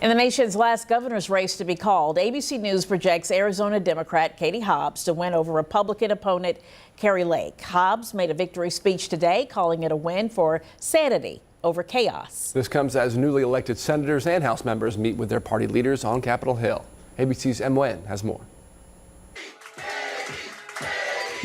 In the nation's last governor's race to be called, ABC News projects Arizona Democrat Katie Hobbs to win over Republican opponent Kari Lake. Hobbs made a victory speech today, calling it a win for sanity over chaos. This comes as newly elected senators and House members meet with their party leaders on Capitol Hill. ABC's Em Nguyen has more.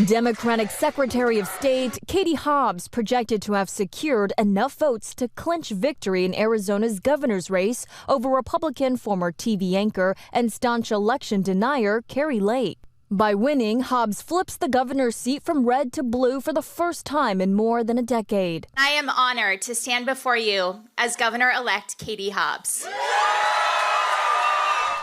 Democratic Secretary of State Katie Hobbs projected to have secured enough votes to clinch victory in Arizona's governor's race over Republican former TV anchor and staunch election denier Kari Lake. By winning, Hobbs flips the governor's seat from red to blue for the first time in more than a decade. I am honored to stand before you as Governor-elect Katie Hobbs.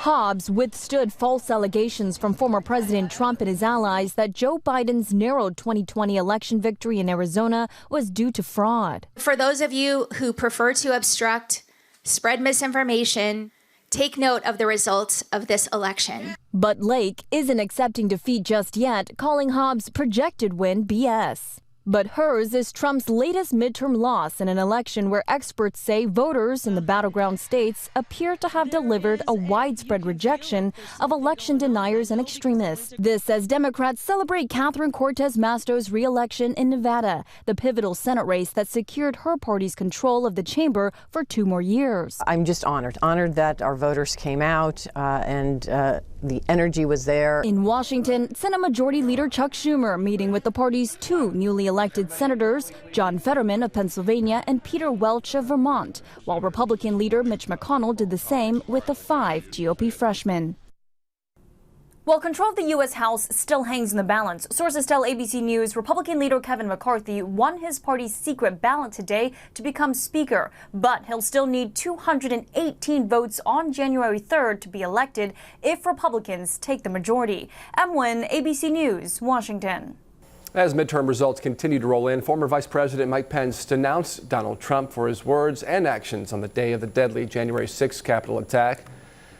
Hobbs withstood false allegations from former President Trump and his allies that Joe Biden's narrowed 2020 election victory in Arizona was due to fraud. For those of you who prefer to obstruct, spread misinformation, take note of the results of this election. But Lake isn't accepting defeat just yet, calling Hobbs' projected win BS. But hers is Trump's latest midterm loss in an election where experts say voters in the battleground states appear to have delivered a widespread rejection of election deniers and extremists. This as Democrats celebrate Catherine Cortez Masto's re-election in Nevada, the pivotal Senate race that secured her party's control of the chamber for 2 more years. I'm just honored that our voters came out and the energy was there. In Washington, Senate Majority Leader Chuck Schumer meeting with the party's 2 newly elected senators, John Fetterman of Pennsylvania and Peter Welch of Vermont, while Republican leader Mitch McConnell did the same with the 5 GOP freshmen. While control of the U.S. House still hangs in the balance, sources tell ABC News Republican leader Kevin McCarthy won his party's secret ballot today to become Speaker, but he'll still need 218 votes on January 3rd to be elected if Republicans take the majority. Em Nguyen, ABC News, Washington. As midterm results continue to roll in, former Vice President Mike Pence denounced Donald Trump for his words and actions on the day of the deadly January 6th Capitol attack.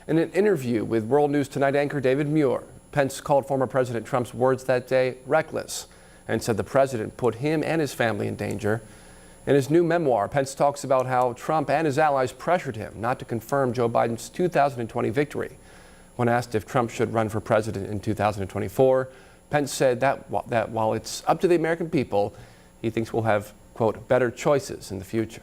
In an interview with World News Tonight anchor David Muir, Pence called former President Trump's words that day reckless and said the president put him and his family in danger. In his new memoir, Pence talks about how Trump and his allies pressured him not to confirm Joe Biden's 2020 victory. When asked if Trump should run for president in 2024, Pence said that while it's up to the American people, he thinks we'll have, quote, better choices in the future.